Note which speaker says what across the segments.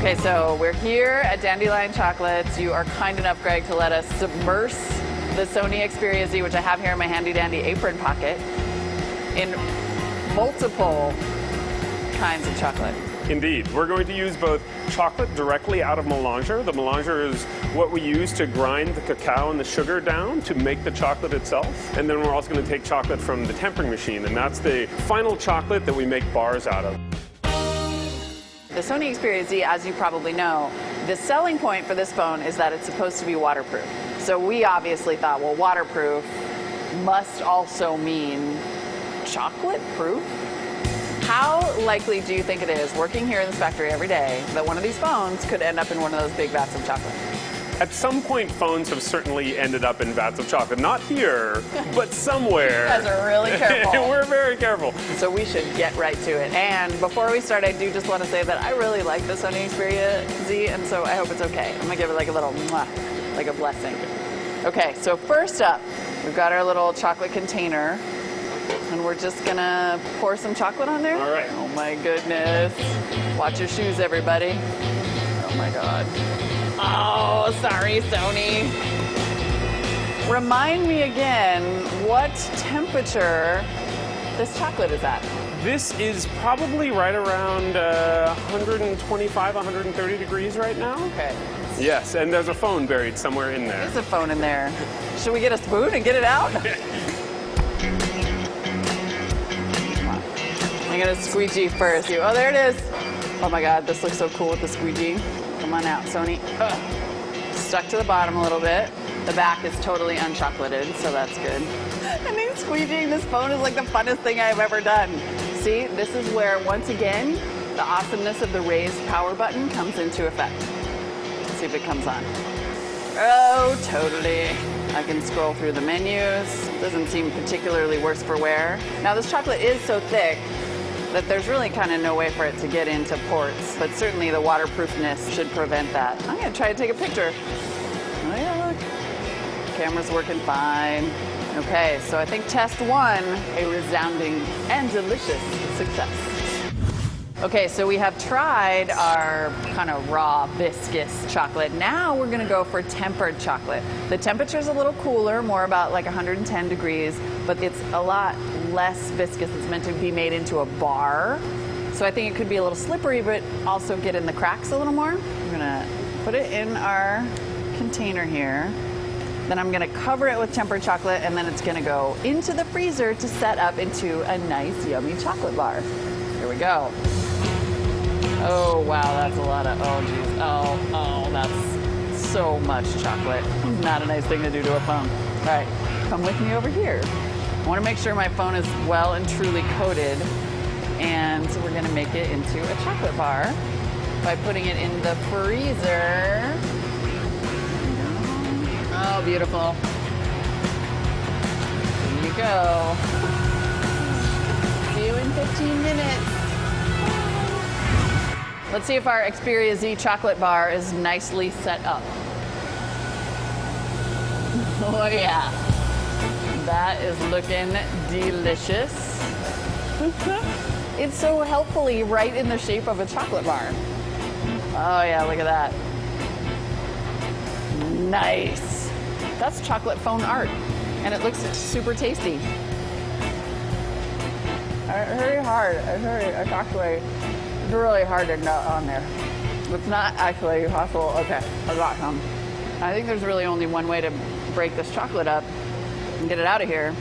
Speaker 1: Okay, so we're here at Dandelion Chocolates. You are kind enough, Greg, to let us submerge the Sony Xperia Z, which I have here in my handy-dandy apron pocket, in multiple kinds of chocolate.
Speaker 2: Indeed. We're going to use both chocolate directly out of melanger. The melanger is what we use to grind the cacao and the sugar down to make the chocolate itself. And then we're also going to take chocolate from the tempering machine, and that's the final chocolate that we make bars out of.
Speaker 1: The Sony Xperia Z, as you probably know, the selling point for this phone is that it's supposed to be waterproof. So we obviously thought, well, waterproof must also mean chocolate-proof. How likely do you think it is, working here in this factory every day, that one of these phones could end up in one of those big vats of chocolate?
Speaker 2: At some point, phones have certainly ended up in vats of chocolate. Not here, but somewhere.
Speaker 1: You guys are really careful.
Speaker 2: We're very careful.
Speaker 1: So we should get right to it. And before we start, I do just want to say that I really like the Sony Xperia Z, and so I hope it's okay. I'm going to give it like a little mwah, like a blessing. Okay, so first up, we've got our little chocolate container, and we're just going to pour some chocolate on there.
Speaker 2: All right.
Speaker 1: Oh my goodness. Watch your shoes, everybody. Oh my God. Oh, sorry, Sony. Remind me again what temperature this chocolate is at.
Speaker 2: This is probably right around 125, 130 degrees right now.
Speaker 1: Okay.
Speaker 2: Yes, and there's a phone buried somewhere in there.
Speaker 1: There's a phone in there. Should we get a spoon and get it out? I'm gonna squeegee first. Oh, there it is. Oh my God, this looks so cool with the squeegee. Come on out, Sony. Stuck to the bottom a little bit. The back is totally unchocolated, so that's good. I think squeegeeing this phone is like the funnest thing I've ever done. See, this is where, once again, the awesomeness of the raised power button comes into effect. Let's see if it comes on. Oh, totally. I can scroll through the menus. Doesn't seem particularly worse for wear. Now, this chocolate is so thick that there's really kind of no way for it to get into ports, but certainly the waterproofness should prevent that. I'm gonna try to take a picture. Oh yeah, look. Camera's working fine. Okay, so I think test one, a resounding and delicious success. Okay, so we have tried our kind of raw viscous chocolate. Now we're gonna go for tempered chocolate. The temperature's a little cooler, more about like 110 degrees, but it's a lot less viscous. It's meant to be made into a bar. So I think it could be a little slippery, but also get in the cracks a little more. I'm gonna put it in our container here. Then I'm gonna cover it with tempered chocolate, and then it's gonna go into the freezer to set up into a nice, yummy chocolate bar. Here we go. Oh, wow, that's a lot of, oh, geez. Oh, that's so much chocolate. Not a nice thing to do to a phone. All right, come with me over here. I want to make sure my phone is well and truly coated, and so we're going to make it into a chocolate bar by putting it in the freezer. Oh, beautiful. Here you go. See you in 15 minutes. Let's see if our Xperia Z chocolate bar is nicely set up. Oh yeah, that is looking delicious. It's so helpfully right in the shape of a chocolate bar. Oh yeah, look at that. Nice. That's chocolate phone art, and it looks super tasty. Very hard. It's actually really hard to nut on there. It's not actually possible. Okay, I got some. I think there's really only one way to break this chocolate up and get it out of here.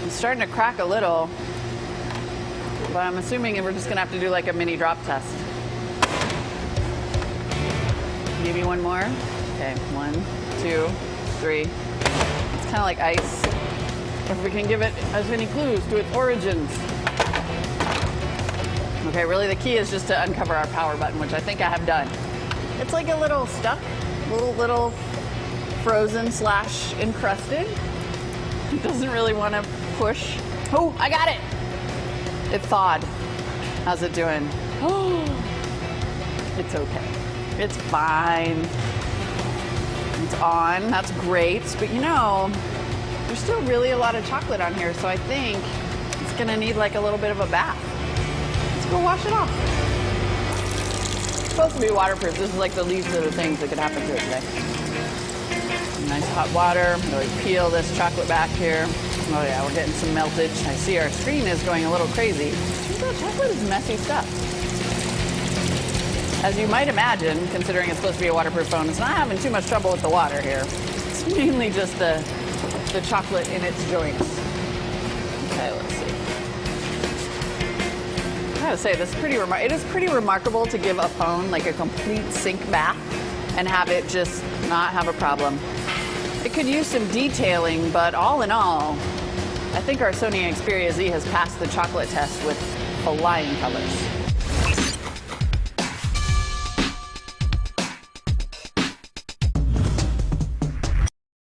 Speaker 1: It's starting to crack a little, but I'm assuming we're just gonna have to do like a mini drop test. Maybe one more. Okay, 1, 2, 3. It's kind of like ice. If we can give it as many clues to its origins. Okay, really the key is just to uncover our power button, which I think I have done. It's like a little stuck, little frozen / encrusted. It doesn't really want to push. Oh, I got it. It thawed. How's it doing? Oh, it's okay. It's fine. It's on. That's great. But you know, there's still really a lot of chocolate on here, so I think it's gonna need like a little bit of a bath. Let's go wash it off. supposed to be waterproof. This is like the least of the things that could happen to it today. Nice hot water. Really peel this chocolate back here. Oh yeah, we're getting some meltage. I see our screen is going a little crazy. Turns out chocolate is messy stuff. As you might imagine, considering it's supposed to be a waterproof phone, it's not having too much trouble with the water here. It's mainly just the chocolate in its joints. Okay, let's see. I gotta say, this is it is pretty remarkable to give a phone like a complete sink bath and have it just not have a problem. It could use some detailing, but all in all, I think our Sony Xperia Z has passed the chocolate test with flying colors.